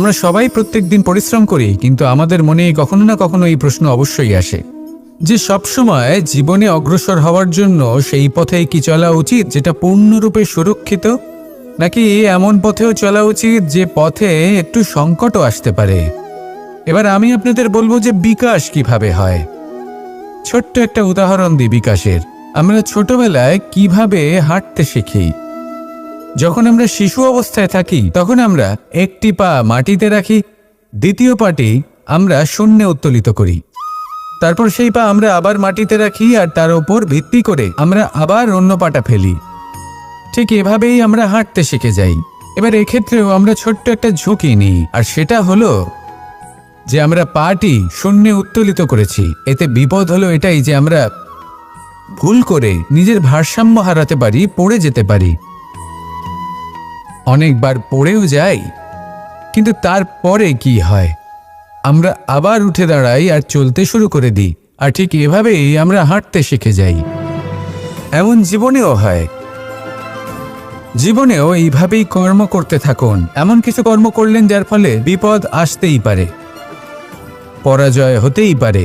আমরা সবাই প্রত্যেকদিন পরিশ্রম করি, কিন্তু আমাদের মনে কখনো না কখনো এই প্রশ্ন অবশ্যই আসে যে সবসময় জীবনে অগ্রসর হওয়ার জন্য সেই পথেই কি চলা উচিত যেটা পূর্ণরূপে সুরক্ষিত, নাকি এমন পথেও চলা উচিত যে পথে একটু সংকটও আসতে পারে। এবার আমি আপনাদের বলবো যে বিকাশ কিভাবে হয়। ছোট্ট একটা উদাহরণ দিই বিকাশের। আমরা ছোটবেলায় কিভাবে হাঁটতে শিখি। যখন আমরা শিশু অবস্থায় থাকি তখন আমরা একটি পা মাটিতে রাখি, দ্বিতীয় পাটি আমরা শূন্যে উত্তোলিত করি, তারপর সেই পা আমরা আবার মাটিতে রাখি আর তার উপর ভিত্তি করে আমরা আবার অন্য পাটা ফেলি। ঠিক এভাবেই আমরা হাঁটতে শিখে যাই। এবার এক্ষেত্রেও আমরা ছোট্ট একটা ঝুঁকি নিই, আর সেটা হলো যে আমরা পাটি শূন্যে উত্তোলিত করেছি। এতে বিপদ হলো এটাই যে আমরা ভুল করে নিজের ভারসাম্য হারাতে পারি, পড়ে যেতে পারি। অনেকবার পড়েও যাই, কিন্তু তারপরে কি হয়, আমরা আবার উঠে দাঁড়াই আর চলতে শুরু করে দিই, আর ঠিক এভাবেই আমরা হাঁটতে শিখে যাই। এমন জীবনেও হয়। জীবনেও এইভাবেই কর্ম করতে থাকুন। এমন কিছু কর্ম করলেন যার ফলে বিপদ আসতেই পারে, পরাজয় হতেই পারে,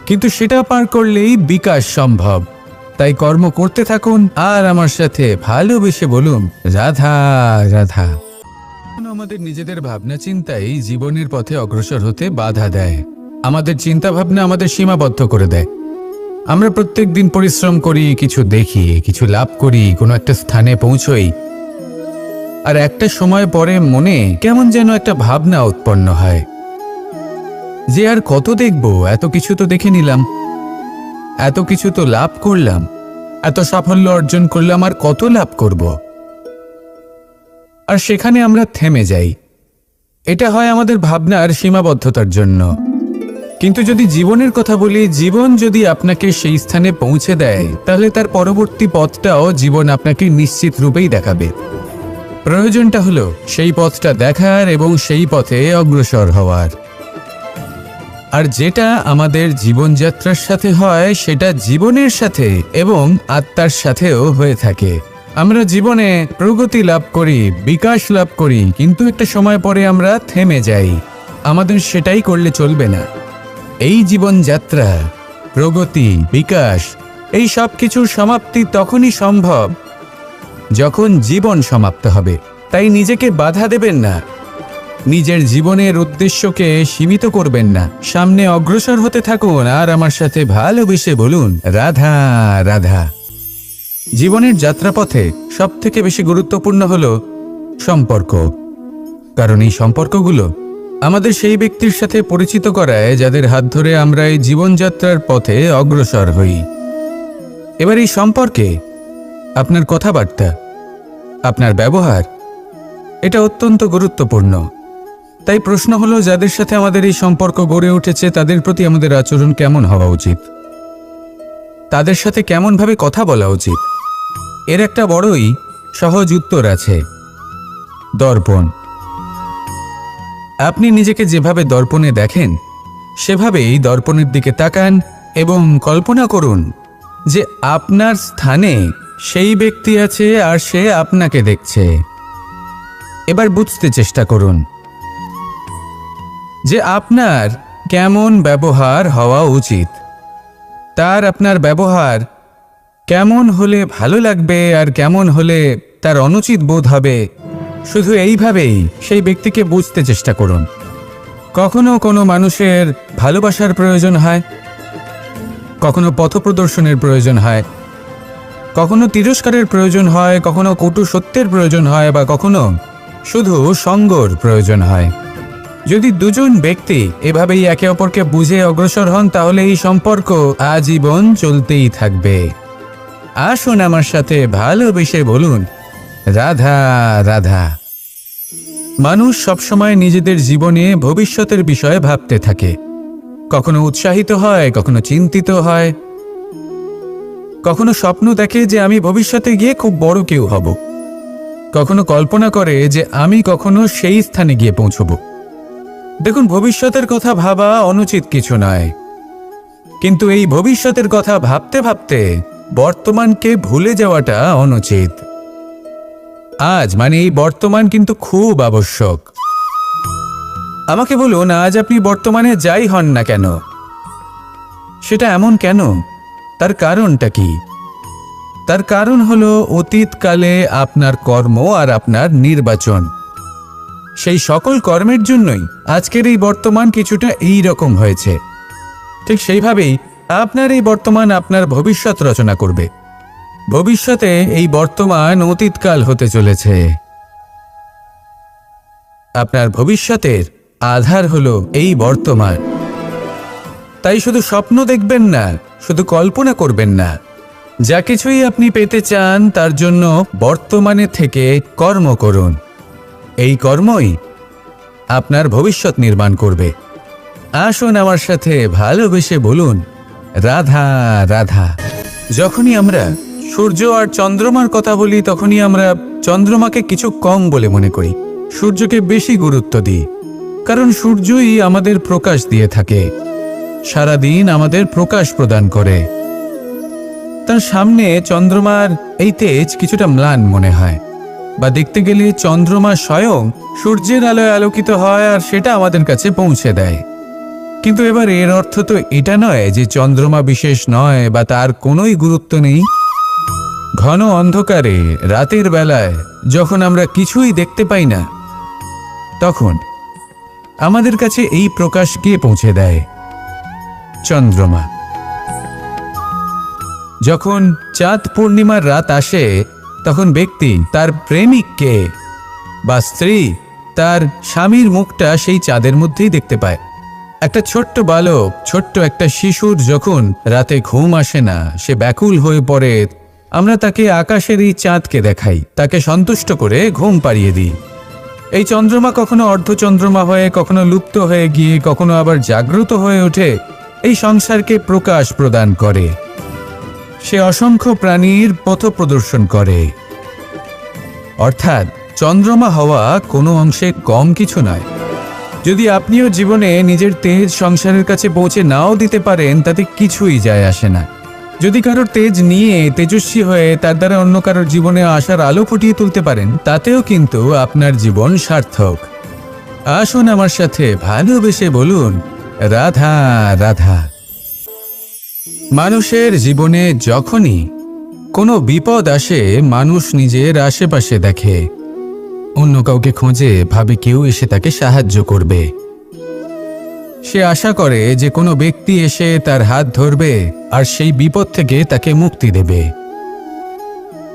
কিন্তু সেটা পার করলেই বিকাশ সম্ভব। তাই কর্ম করতে থাকুন আর আমার সাথে ভালোবেসে বলুন রাধা রাধা। আমাদের নিজেদের ভাবনা চিন্তাই জীবনের পথে অগ্রসর হতে বাধা দেয়। আমাদের চিন্তা ভাবনা আমাদের সীমাবদ্ধ করে দেয়। আমরা প্রত্যেক দিন পরিশ্রম করি, কিছু দেখি, কিছু লাভ করি, কোনো একটা স্থানে পৌঁছই, আর একটা সময় পরে মনে কেমন যেন একটা ভাবনা উৎপন্ন হয় যে আর কত দেখব, এত কিছু তো দেখে নিলাম, এত কিছু তো লাভ করলাম, এত সাফল্য অর্জন করলাম, আর কত লাভ করব। আর সেখানে আমরা থেমে যাই। এটা হয় আমাদের ভাবনার সীমাবদ্ধতার জন্য। কিন্তু যদি জীবনের কথা বলি, জীবন যদি আপনাকে সেই স্থানে পৌঁছে দেয়, তাহলে তার পরবর্তী পথটাও জীবন আপনাকে নিশ্চিত রূপেই দেখাবে। প্রয়োজনটা হলো সেই পথটা দেখার এবং সেই পথে অগ্রসর হওয়ার। আর যেটা আমাদের জীবনযাত্রার সাথে হয় সেটা জীবনের সাথে এবং আত্মার সাথেও হয়ে থাকে। আমরা জীবনে প্রগতি লাভ করি, বিকাশ লাভ করি, কিন্তু একটা সময় পরে আমরা থেমে যাই। আমাদের সেটাই করলে চলবে না। এই জীবনযাত্রা, প্রগতি, বিকাশ, এই সব কিছুর সমাপ্তি তখনই সম্ভব যখন জীবন সমাপ্ত হবে। তাই নিজেকে বাধা দেবেন না, নিজের জীবনের উদ্দেশ্যকে সীমিত করবেন না। সামনে অগ্রসর হতে থাকুন আর আমার সাথে ভালোবেসে বলুন রাধা রাধা। জীবনের যাত্রাপথে সবথেকে বেশি গুরুত্বপূর্ণ হলো সম্পর্ক, কারণ এই সম্পর্কগুলো আমাদের সেই ব্যক্তির সাথে পরিচিত করায় যাদের হাত ধরে আমরা এই জীবনযাত্রার পথে অগ্রসর হই। এবার এই সম্পর্কে আপনার কথাবার্তা, আপনার ব্যবহার, এটা অত্যন্ত গুরুত্বপূর্ণ। তাই প্রশ্ন হলো, যাদের সাথে আমাদের এই সম্পর্ক গড়ে উঠেছে তাদের প্রতি আমাদের আচরণ কেমন হওয়া উচিত, তাদের সাথে কেমনভাবে কথা বলা উচিত। এর একটা বড়ই সহজ উত্তর আছে, দর্পণ। আপনি নিজেকে যেভাবে দর্পণে দেখেন সেভাবেই দর্পণের দিকে তাকান এবং কল্পনা করুন যে আপনার স্থানে সেই ব্যক্তি আছে আর সে আপনাকে দেখছে। এবার বুঝতে চেষ্টা করুন যে আপনার কেমন ব্যবহার হওয়া উচিত, তার আপনার ব্যবহার কেমন হলে ভালো লাগবে আর কেমন হলে তার অনুচিত বোধ হবে। শুধু এইভাবেই সেই ব্যক্তিকে বুঝতে চেষ্টা করুন। কখনো কোনো মানুষের ভালোবাসার প্রয়োজন হয়, কখনো পথপ্রদর্শনের প্রয়োজন হয়, কখনো তিরস্কারের প্রয়োজন হয়, কখনো কটু সত্যের প্রয়োজন হয়, বা কখনো শুধু সঙ্গর প্রয়োজন হয়। যদি দুজন ব্যক্তি এভাবেই একে অপরকে বুঝে অগ্রসর হন তাহলে এই সম্পর্ক আজীবন চলতেই থাকবে। আসুন আমার সাথে ভালোবেসে বলুন রাধা রাধা। মানুষ সবসময় নিজেদের জীবনে ভবিষ্যতের বিষয়ে ভাবতে থাকে। কখনো উৎসাহিত হয়, কখনো চিন্তিত হয়, কখনো স্বপ্ন দেখে যে আমি ভবিষ্যতে গিয়ে খুব বড় কেউ হব, কখনো কল্পনা করে যে আমি কখনো সেই স্থানে গিয়ে পৌঁছব। দেখুন, ভবিষ্যতের কথা ভাবা অনুচিত কিছু নয়, কিন্তু এই ভবিষ্যতের কথা ভাবতে ভাবতে বর্তমানকে ভুলে যাওয়াটা অনুচিত। আজ মানে এই বর্তমান কিন্তু খুব আবশ্যক। আমাকে বলুন, আজ আপনি বর্তমানে যাই হন না কেন, সেটা এমন কেন? তার কারণটা কি? তার কারণ হলো অতীতকালে আপনার কর্ম আর আপনার নির্বাচন। সেই সকল কর্মের জন্যই আজকের এই বর্তমান কিছুটা এই রকম হয়েছে। ঠিক সেইভাবেই আপনার এই বর্তমান আপনার ভবিষ্যৎ রচনা করবে। ভবিষ্যতে এই বর্তমান অতীতকাল হতে চলেছে। আপনার ভবিষ্যতের আধার হলো এই বর্তমান। তাই শুধু স্বপ্ন দেখবেন না, শুধু কল্পনা করবেন না। যা কিছুই আপনি পেতে চান তার জন্য বর্তমানে থেকে কর্ম করুন। এই কর্মই আপনার ভবিষ্যৎ নির্মাণ করবে। আসুন আমার সাথে ভালোবেসে বলুন, রাধা রাধা। যখনই আমরা সূর্য আর চন্দ্রমার কথা বলি, তখনই আমরা চন্দ্রমাকে কিছু কম বলে মনে করি, সূর্যকে বেশি গুরুত্ব দিই। কারণ সূর্যই আমাদের প্রকাশ দিয়ে থাকে, সারাদিন আমাদের প্রকাশ প্রদান করে। তার সামনে চন্দ্রমার এই তেজ কিছুটা ম্লান মনে হয়, বা দেখতে গেলে চন্দ্রমা স্বয়ং সূর্যের আলোয় আলোকিত হয় আর সেটা আমাদের কাছে পৌঁছে দেয়। কিন্তু এবার এর অর্থ তো এটা নয় যে চন্দ্রমা বিশেষ নয় বা তার কোনোই গুরুত্ব নেই। ঘন অন্ধকারে রাতের বেলায় যখন আমরা কিছুই দেখতে পাই না, তখন আমাদের কাছে এই প্রকাশ কে পৌঁছে দেয়? চন্দ্রমা। যখন চাঁদ পূর্ণিমার রাত আসে, তখন ব্যক্তি তার প্রেমিককে বা স্ত্রী তার স্বামীর মুখটা সেই চাঁদের মধ্যেই দেখতে পায়। একটা ছোট্ট বালক, ছোট্ট একটা শিশুর যখন রাতে ঘুম আসে না, সে ব্যাকুল হয়ে পড়ে, আমরা তাকে আকাশের এই চাঁদকে দেখাই, তাকে সন্তুষ্ট করে ঘুম পাড়িয়ে দিই। এই চন্দ্রমা কখনো অর্ধচন্দ্রমা হয়ে, কখনো লুপ্ত হয়ে গিয়ে, কখনো আবার জাগ্রত হয়ে ওঠে, এই সংসারকে প্রকাশ প্রদান করে। সে অসংখ্য প্রাণীর পথ প্রদর্শন করে। অর্থাৎ চন্দ্রমা হওয়া কোনো অংশে কম কিছু নয়। যদি আপনিও জীবনে নিজের তেজ সংসারের কাছে পৌঁছে নাও দিতে পারেন, তাতে কিছুই যায় আসে না। যদি কারোর তেজ নিয়ে তেজস্বী হয়ে তার দ্বারা অন্য কারোর জীবনে আশার আলো ফুটিয়ে তুলতে পারেন, তাতেও কিন্তু আপনার জীবন সার্থক। আসুন আমার সাথে ভালোবেসে বলুন, রাধা রাধা। মানুষের জীবনে যখনই কোনো বিপদ আসে, মানুষ নিজের আশেপাশে দেখে, অন্য কাউকে খোঁজে, ভাবে কেউ এসে তাকে সাহায্য করবে। সে আশা করে যে কোনো ব্যক্তি এসে তার হাত ধরবে আর সেই বিপদ থেকে তাকে মুক্তি দেবে।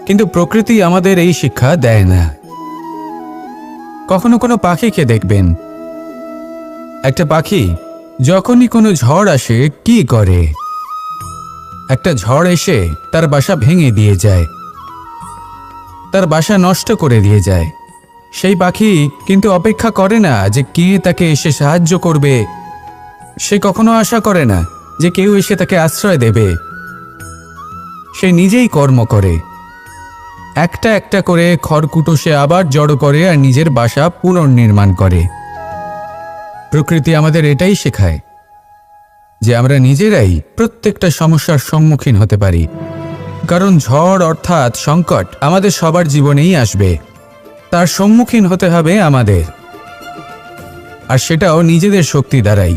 কিন্তু প্রকৃতি আমাদের এই শিক্ষা দেয় না। কখনো কোনো পাখিকে দেখবেন, একটা পাখি যখনই কোনো ঝড় আসে কি করে? একটা ঝড় এসে তার বাসা ভেঙে দিয়ে যায়, তার বাসা নষ্ট করে দিয়ে যায়। সেই পাখি কিন্তু অপেক্ষা করে না যে কে তাকে এসে সাহায্য করবে। সে কখনো আশা করে না যে কেউ এসে তাকে আশ্রয় দেবে। সে নিজেই কর্ম করে, একটা একটা করে খড়কুটো সে আবার জড়ো করে আর নিজের বাসা পুনর্নির্মাণ করে। প্রকৃতি আমাদের এটাই শেখায় যে আমরা নিজেরাই প্রত্যেকটা সমস্যার সম্মুখীন হতে পারি। কারণ ঝড় অর্থাৎ সংকট আমাদের সবার জীবনেই আসবে, তার সম্মুখীন হতে হবে আমাদের, আর সেটাও নিজেদের শক্তি দ্বারাই।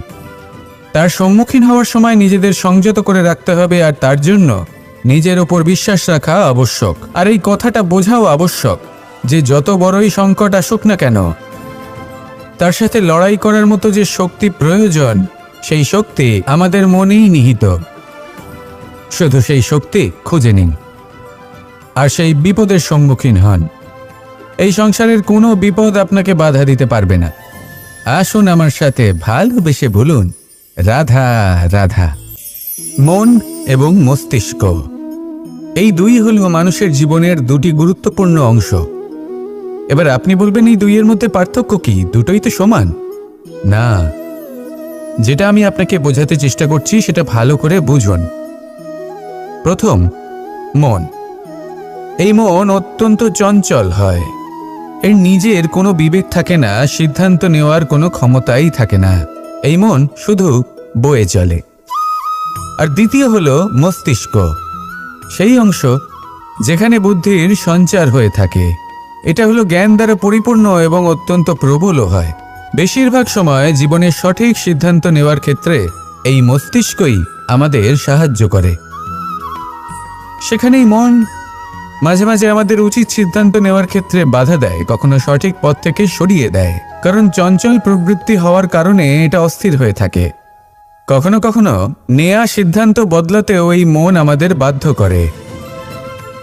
তার সম্মুখীন হওয়ার সময় নিজেদের সংযত করে রাখতে হবে, আর তার জন্য নিজের ওপর বিশ্বাস রাখা আবশ্যক। আর এই কথাটা বোঝাও আবশ্যক যে যত বড়ই সংকট আসুক না কেন, তার সাথে লড়াই করার মতো যে শক্তি প্রয়োজন, সেই শক্তি আমাদের মনেই নিহিত। শুধু সেই শক্তি খুঁজে নিন আর সেই বিপদের সম্মুখীন হন। এই সংসারের কোনো বিপদ আপনাকে বাধা দিতে পারবে না। আসুন আমার সাথে ভালোবেসে বলুন, রাধা রাধা। মন এবং মস্তিষ্ক, এই দুই হলো মানুষের জীবনের দুটি গুরুত্বপূর্ণ অংশ। এবার আপনি বলবেন, এই দুইয়ের মধ্যে পার্থক্য কি? দুটোই তো সমান। না, যেটা আমি আপনাকে বোঝাতে চেষ্টা করছি সেটা ভালো করে বুঝুন। প্রথম, মন। এই মন অত্যন্ত চঞ্চল হয়, এর নিজের কোনো বিবেক থাকে না, সিদ্ধান্ত নেওয়ার কোনো ক্ষমতাই থাকে না। এই মন শুধু বয়ে চলে। আর দ্বিতীয় হলো মস্তিষ্ক, সেই অংশ যেখানে বুদ্ধির সঞ্চার হয়ে থাকে। এটা হলো জ্ঞান দ্বারা পরিপূর্ণ এবং অত্যন্ত প্রবলও হয়। বেশিরভাগ সময় জীবনের সঠিক সিদ্ধান্ত নেওয়ার ক্ষেত্রে এই মস্তিষ্কই আমাদের সাহায্য করে। সেখানেই মন মাঝে মাঝে আমাদের উচিত সিদ্ধান্ত নেওয়ার ক্ষেত্রে বাধা দেয়, কখনো সঠিক পথ থেকে সরিয়ে দেয়, কারণ চঞ্চল প্রবৃত্তি হওয়ার কারণে এটা অস্থির হয়ে থাকে। কখনো কখনো নেয়া সিদ্ধান্ত বদলাতেও এই মন আমাদের বাধ্য করে।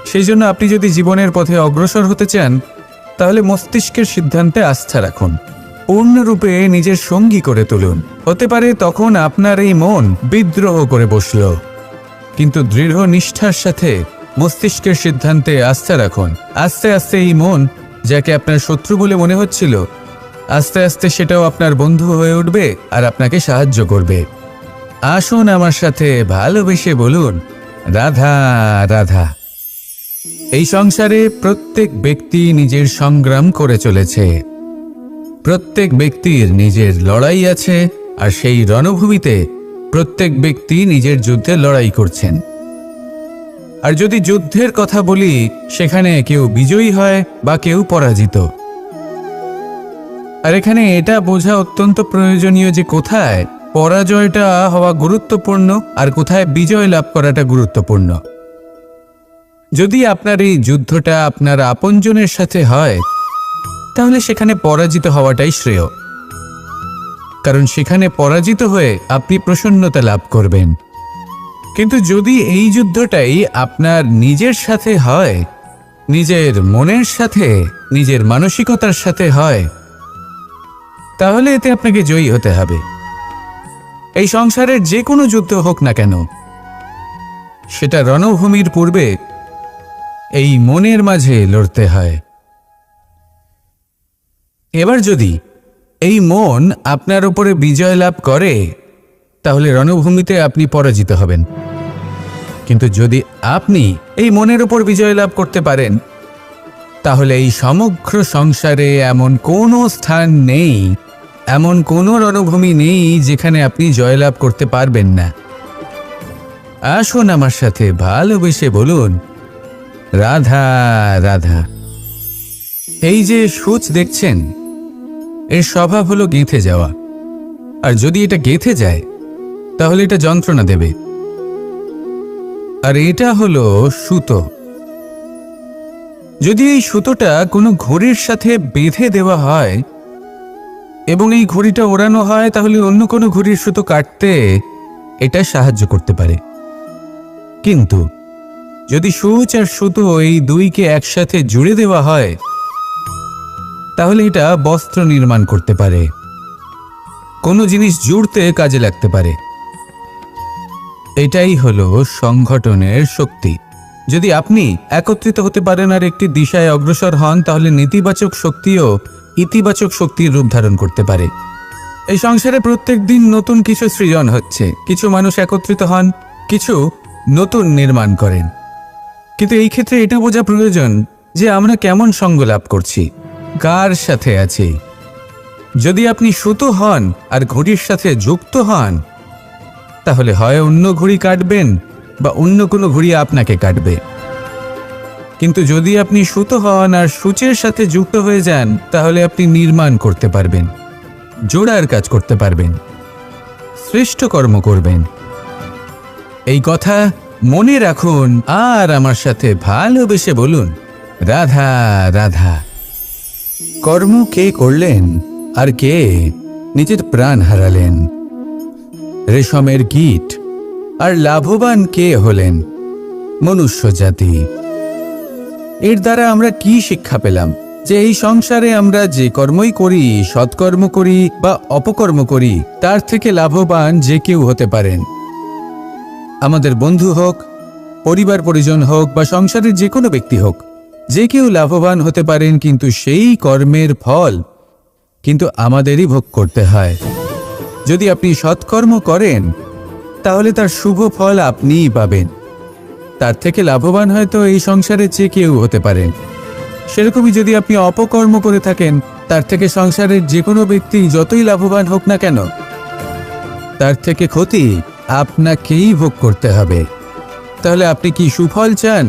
সেই জন্য আপনি যদি জীবনের পথে অগ্রসর হতে চান, তাহলে মস্তিষ্কের সিদ্ধান্তে আস্থা রাখুন, পূর্ণরূপে নিজের সঙ্গী করে তুলুন। হতে পারে তখন আপনার এই মন বিদ্রোহ করে বসল, কিন্তু দৃঢ় নিষ্ঠার সাথে মস্তিষ্কের সিদ্ধান্তে আস্থা রাখুন। আস্তে আস্তে এই মন, যাকে আপনার শত্রু বলে মনে হচ্ছিল, আস্তে আস্তে সেটাও আপনার বন্ধু হয়ে উঠবে আর আপনাকে সাহায্য করবে। আসুন আমার সাথে ভালোবেসে বলুন, রাধা রাধা। এই সংসারে প্রত্যেক ব্যক্তি নিজের সংগ্রাম করে চলেছে, প্রত্যেক ব্যক্তির নিজের লড়াই আছে, আর সেই রণভূমিতে প্রত্যেক ব্যক্তি নিজের যুদ্ধে লড়াই করছেন। আর যদি যুদ্ধের কথা বলি, সেখানে কেউ বিজয়ী হয় বা কেউ পরাজিত। আর এখানে এটা বোঝা অত্যন্ত প্রয়োজনীয় যে কোথায় পরাজয়টা হওয়া গুরুত্বপূর্ণ আর কোথায় বিজয় লাভ করাটা গুরুত্বপূর্ণ। যদি আপনার এই যুদ্ধটা আপনার আপনজনের সাথে হয়, তাহলে সেখানে পরাজিত হওয়াটাই শ্রেয়, কারণ সেখানে পরাজিত হয়ে আপনি প্রসন্নতা লাভ করবেন। কিন্তু যদি এই যুদ্ধটাই আপনার নিজের সাথে হয়, নিজের মনের সাথে, নিজের মানসিকতার সাথে হয়, তাহলে এতে আপনাকে জয়ী হতে হবে। এই সংসারের যে কোনো যুদ্ধ হোক না কেন, সেটা রণভূমির পূর্বে এই মনের মাঝে লড়তে হয়। এবার যদি এই মন আপনার উপরে বিজয় লাভ করে, তাহলে রণভূমিতে আপনি পরাজিত হবেন। কিন্তু যদি আপনি এই মনের উপর বিজয় লাভ করতে পারেন, তাহলে এই সমগ্র সংসারে এমন কোনো স্থান নেই, এমন কোনো রণভূমি নেই যেখানে আপনি জয়লাভ করতে পারবেন না। আসুন আমার সাথে ভালোবেসে বলুন, রাধা রাধা। এই যে সূচ দেখছেন, এর স্বভাব হলো গেঁথে যাওয়া, আর যদি এটা গেঁথে যায় তাহলে এটা যন্ত্রণা দেবে। আর এটা হলো সুতো। যদি এই সুতোটা কোনো ঘড়ির সাথে বেঁধে দেওয়া হয় এবং এই ঘড়িটা ওড়ানো হয়, তাহলে অন্য কোনো ঘড়ির সুতো কাটতে এটা সাহায্য করতে পারে। কিন্তু যদি সূচ আর সুতো এই দুইকে একসাথে জুড়ে দেওয়া হয়, তাহলে এটা বস্ত্র নির্মাণ করতে পারে, কোনো জিনিস জুড়তে কাজে লাগতে পারে। এটাই হলো সংগঠনের শক্তি। যদি আপনি একত্রিত হতে পারেন আর একটি দিশায় অগ্রসর হন, তাহলে নেতিবাচক শক্তিও ইতিবাচক শক্তির রূপ ধারণ করতে পারে। এই সংসারে প্রত্যেক দিন নতুন কিছু সৃজন হচ্ছে, কিছু মানুষ একত্রিত হন, কিছু নতুন নির্মাণ করেন। কিন্তু এই ক্ষেত্রে এটা বোঝা প্রয়োজন যে আমরা কেমন সঙ্গ লাভ করছি, কার সাথে আছি। যদি আপনি সুতো হন আর ঘড়ির সাথে যুক্ত হন, তাহলে হয় অন্য ঘড়ি কাটবেন বা অন্য কোনো ঘড়ি আপনাকে কাটবে। কিন্তু যদি আপনি সুতো হন আর সূচের সাথে যুক্ত হয়ে যান, তাহলে আপনি নির্মাণ করতে পারবেন, জোড়ার কাজ করতে পারবেন, শ্রেষ্ঠ কর্ম করবেন। এই কথা মনে রাখুন আর আমার সাথে ভালোবেসে বলুন, রাধা রাধা। কর্ম কে করলেন আর কে নিজের প্রাণ হারালেন? রেশমের কীট। আর লাভবান কে হলেন? মনুষ্য জাতি। এর দ্বারা আমরা কি শিক্ষা পেলাম? যে এই সংসারে আমরা যে কর্মই করি, সৎকর্ম করি বা অপকর্ম করি, তার থেকে লাভবান যে কেউ হতে পারেন। আমাদের বন্ধু হোক, পরিবার পরিজন হোক বা সংসারের যে কোনো ব্যক্তি হোক, যে কেউ লাভবান হতে পারেন, কিন্তু সেই কর্মের ফল কিন্তু আমাদেরই ভোগ করতে হয়। যদি আপনি সৎকর্ম করেন, তাহলে তার শুভ ফল আপনিই পাবেন। তার থেকে লাভবান হয়তো এই সংসারে যে কেউ হতে পারেন। সেরকমই যদি আপনি অপকর্ম করে থাকেন, তার থেকে সংসারের যে কোনো ব্যক্তি যতই লাভবান হোক না কেন, তার থেকে ক্ষতি আপনাকেই ভোগ করতে হবে। তাহলে আপনি কি সুফল চান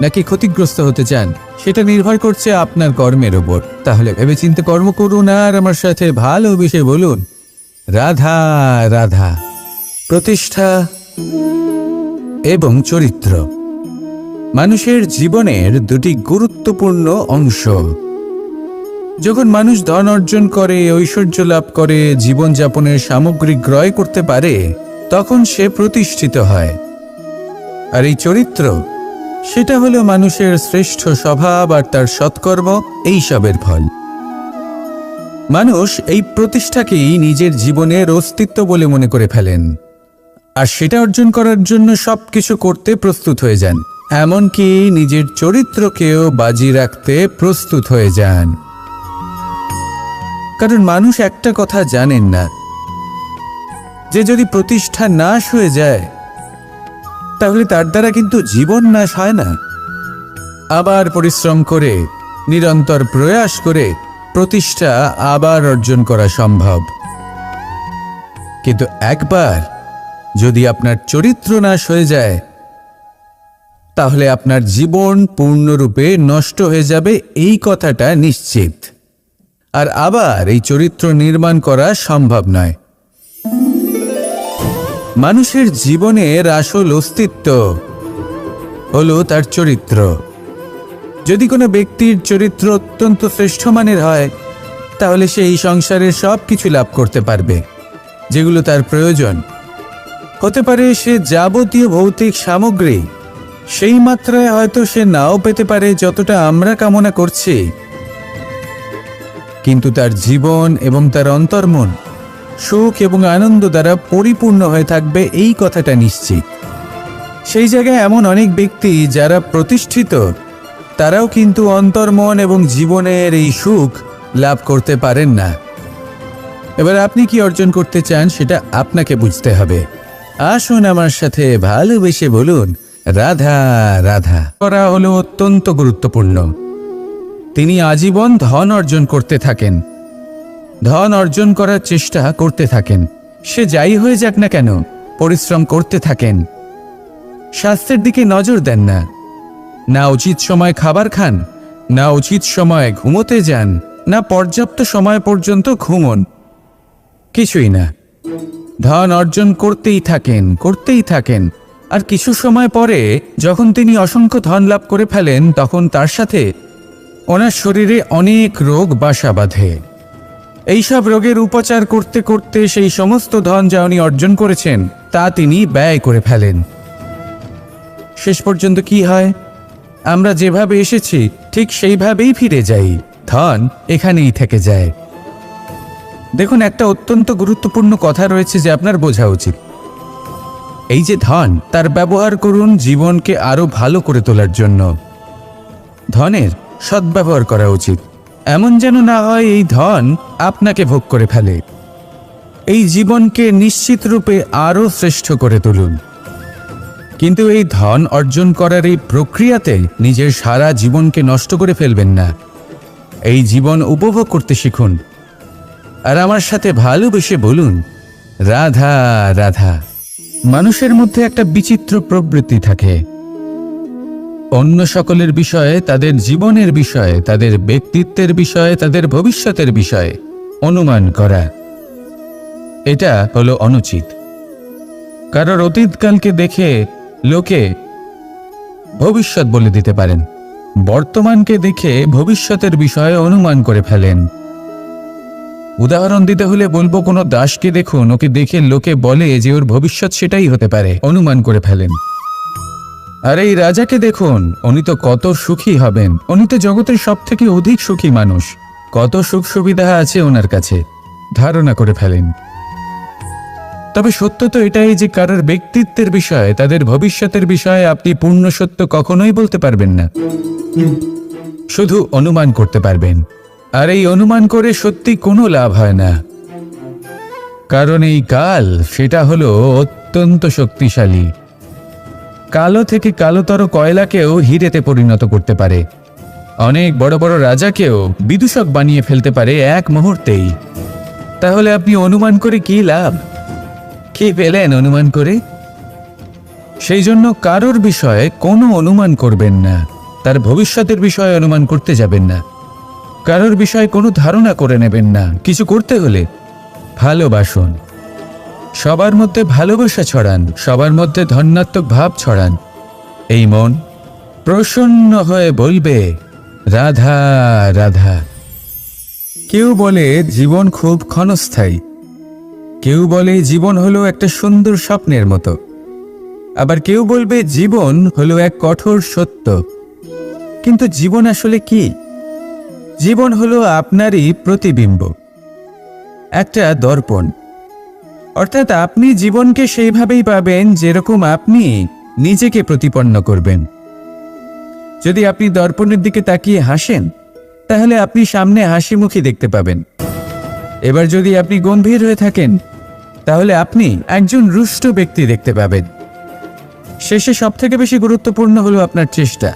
নাকি ক্ষতিগ্রস্ত হতে চান সেটা নির্ভর করছে আপনার কর্মের ওপর। তাহলে ভেবেচিন্তে কর্ম করুন আর আমার সাথে ভালোবেসে বলুন, রাধা রাধা। প্রতিষ্ঠা এবং চরিত্র মানুষের জীবনের দুটি গুরুত্বপূর্ণ অংশ। যখন মানুষ ধন অর্জন করে, ঐশ্বর্য লাভ করে, জীবনযাপনের সামগ্রী ক্রয় করতে পারে, তখন সে প্রতিষ্ঠিত হয়। আর এই চরিত্র, সেটা হলো মানুষের শ্রেষ্ঠ স্বভাব আর তার সৎকর্ম, এইসবের ফল। মানুষ এই প্রতিষ্ঠাকেই নিজের জীবনের অস্তিত্ব বলে মনে করে ফেলেন, আর সেটা অর্জন করার জন্য সবকিছু করতে প্রস্তুত হয়ে যান, এমনকি নিজের চরিত্রকেও বাজি রাখতে প্রস্তুত হয়ে যান। কারণ মানুষ একটা কথা জানেন না, যে যদি প্রতিষ্ঠা নাশ হয়ে যায় তাহলে তার দ্বারা কিন্তু জীবন নাশ হয় না। আবার পরিশ্রম করে, নিরন্তর প্রয়াস করে প্রতিষ্ঠা আবার অর্জন করা সম্ভব। কিন্তু একবার যদি আপনার চরিত্র নাশ হয়ে যায় তাহলে আপনার জীবন পূর্ণরূপে নষ্ট হয়ে যাবে, এই কথাটা নিশ্চিত। আর আবার এই চরিত্র নির্মাণ করা সম্ভব নয়। মানুষের জীবনের আসল অস্তিত্ব হলো তার চরিত্র। যদি কোনো ব্যক্তির চরিত্র অত্যন্ত শ্রেষ্ঠ মানের হয় তাহলে সে এই সংসারের সব কিছু লাভ করতে পারবে যেগুলো তার প্রয়োজন। হতে পারে সে যাবতীয় ভৌতিক সামগ্রী সেই মাত্রায় হয়তো সে নাও পেতে পারে যতটা আমরা কামনা করছি, কিন্তু তার জীবন এবং তার অন্তর্মন সুখ এবং আনন্দ দ্বারা পরিপূর্ণ হয়ে থাকবে, এই কথাটা নিশ্চিত। সেই জায়গায় এমন অনেক ব্যক্তি যারা প্রতিষ্ঠিত, তারাও কিন্তু অন্তর্মন এবং জীবনের এই সুখ লাভ করতে পারেন না। এবার আপনি কি অর্জন করতে চান সেটা আপনাকে বুঝতে হবে। আসুন আমার সাথে ভালোবেসে বলুন, রাধা রাধা। করা হলো অত্যন্ত গুরুত্বপূর্ণ। তিনি আজীবন ধন অর্জন করতে থাকেন, ধন অর্জন করার চেষ্টা করতে থাকেন। সে যাই হয়ে যাক না কেন, পরিশ্রম করতে থাকেন। স্বাস্থ্যের দিকে নজর দেন না, না উচিত সময় খাবার খান, না উচিত সময় ঘুমোতে যান, না পর্যাপ্ত সময় পর্যন্ত ঘুমন, কিছুই না। ধন অর্জন করতেই থাকেন, করতেই থাকেন। আর কিছু সময় পরে যখন তিনি অসংখ্য ধন লাভ করে ফেলেন, তখন তার সাথে ওনার শরীরে অনেক রোগ বাসা বাঁধে। এইসব রোগের উপচার করতে করতে সেই সমস্ত ধন যা উনি অর্জন করেছেন তা তিনি ব্যয় করে ফেলেন। শেষ পর্যন্ত কি হয়? আমরা যেভাবে এসেছি ঠিক সেইভাবেই ফিরে যাই, ধন এখানেই থেকে যায়। দেখুন, একটা অত্যন্ত গুরুত্বপূর্ণ কথা রয়েছে যে আপনার বোঝা উচিত। এই যে ধন, তার ব্যবহার করুন জীবনকে আরো ভালো করে তোলার জন্য। ধনের সদ্ব্যবহার করা উচিত, এমন যেন না হয় এই ধন আপনাকে ভোগ করে ফেলে। এই জীবনকে নিশ্চিত রূপে আরো শ্রেষ্ঠ করে তুলুন। কিন্তু এই ধন অর্জন করার এই প্রক্রিয়াতে নিজের সারা জীবনকে নষ্ট করে ফেলবেন না। এই জীবন উপভোগ করতে শিখুন আর আমার সাথে ভালোবেসে বলুন, রাধা রাধা। মানুষের মধ্যে একটা বিচিত্র প্রবৃত্তি থাকে, অন্য সকলের বিষয়ে, তাদের জীবনের বিষয়ে, তাদের ব্যক্তিত্বের বিষয়ে, তাদের ভবিষ্যতের বিষয়ে অনুমান করা। এটা হলো অনুচিত। কারোর অতীতকালকে দেখে লোকে ভবিষ্যৎ বলে দিতে পারেন, বর্তমানকে দেখে ভবিষ্যতের বিষয়ে অনুমান করে ফেলেন। উদাহরণ দিতে হলে বলবো, কোনো দাসকে দেখুন, ওকে দেখে লোকে বলে যে ওর ভবিষ্যৎ সেটাই হতে পারে, অনুমান করে ফেলেন। আর এই রাজাকে দেখুন, উনি তো কত সুখী হবেন, উনি তো জগতের সব থেকে অধিক সুখী মানুষ, কত সুখ সুবিধা আছে ওনার কাছে, ধারণা করে ফেলেন। তবে সত্য তো এটাই যে কারোর ব্যক্তিত্বের বিষয়ে, তাদের ভবিষ্যতের বিষয়ে আপনি পূর্ণ সত্য কখনোই বলতে পারবেন না, শুধু অনুমান করতে পারবেন। আর এই অনুমান করে সত্যি কোনো লাভ হয় না, কারণ এই কাল সেটা হলো অত্যন্ত শক্তিশালী। কালো থেকে কালোতর কয়লাকেও হিরেতে পরিণত করতে পারে, অনেক বড় বড় রাজাকেও বিদূষক বানিয়ে ফেলতে পারে এক মুহূর্তেই। তাহলে আপনি অনুমান করে কি লাভ? কি পেলেন অনুমান করে? সেই জন্য কারোর বিষয়ে কোনো অনুমান করবেন না, তার ভবিষ্যতের বিষয়ে অনুমান করতে যাবেন না, কারোর বিষয়ে কোনো ধারণা করে নেবেন না। কিছু করতে হলে ভালোবাসুন, সবার মধ্যে ভালোবাসা ছড়ান, সবার মধ্যে ধন্যাত্মক ভাব ছড়ান। এই মন প্রসন্ন হয়ে বলবে, রাধা রাধা। কেউ বলে জীবন খুব ক্ষণস্থায়ী, কেউ বলে জীবন হলো একটা সুন্দর স্বপ্নের মতো, আবার কেউ বলবে জীবন হলো এক কঠোর সত্য। কিন্তু জীবন আসলে কি? জীবন হলো আপনারই প্রতিবিম্ব, একটা দর্পণ। অর্থাৎ আপনি জীবনকে সেইভাবেই পাবেন যেরকম আপনি নিজেকে প্রতিপন্ন করবেন। যদি আপনি দর্পণের দিকে তাকিয়ে হাসেন, তাহলে আপনি সামনে হাসি মুখী দেখতে পাবেন। এবার যদি আপনি গম্ভীর হয়ে থাকেন, তাহলে আপনি একজন রুষ্ট ব্যক্তি দেখতে পাবেন। শেষে সবথেকে বেশি গুরুত্বপূর্ণ হলো আপনার চেষ্টা।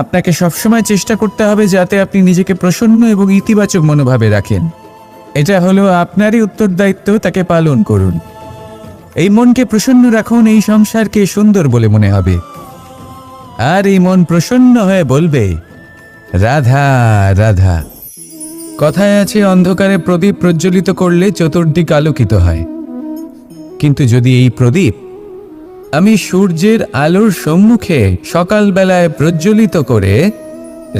আপনাকে সবসময় চেষ্টা করতে হবে যাতে আপনি নিজেকে প্রসন্ন এবং ইতিবাচক মনোভাবে রাখেন। এটা হলো আপনারই উত্তরদায়িত্ব, তাকে পালন করুন। এই মনকে প্রসন্ন রাখুন, এই সংসারকে সুন্দর বলে মনে হবে। আর এই মন প্রসন্ন হয়ে বলবে, রাধা রাধা। কথায় আছে, অন্ধকারে প্রদীপ প্রজ্বলিত করলে চতুর্দিক আলোকিত হয়। কিন্তু যদি এই প্রদীপ আমি সূর্যের আলোর সম্মুখে সকালবেলায় প্রজ্বলিত করে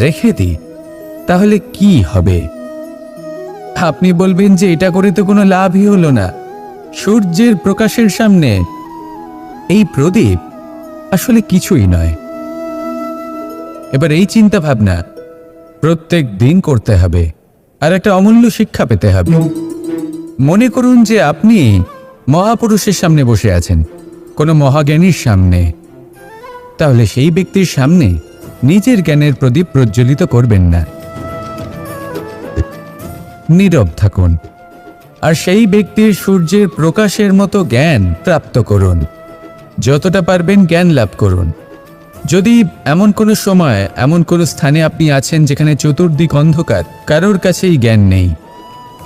রেখে দিই, তাহলে কি হবে? আপনি বলবেন যে এটা করে তো কোনো লাভই হলো না। সূর্যের প্রকাশের সামনে এই প্রদীপ আসলে কিছুই নয়। এবার এই চিন্তা ভাবনা প্রত্যেক দিন করতে হবে, আর একটা অমূল্য শিক্ষা পেতে হবে। মনে করুন যে আপনি মহাপুরুষের সামনে বসে আছেন, কোনো মহাজ্ঞানীর সামনে। তাহলে সেই ব্যক্তির সামনে নিজের জ্ঞানের প্রদীপ প্রজ্বলিত করবেন না, নীরব থাকুন, আর সেই ব্যক্তির সূর্যের প্রকাশের মতো জ্ঞান প্রাপ্ত করুন। যতটা পারবেন জ্ঞান লাভ করুন। যদি এমন কোনো সময়, এমন কোনো স্থানে আপনি আছেন যেখানে চতুর্দিক অন্ধকার, কারোর কাছেই জ্ঞান নেই,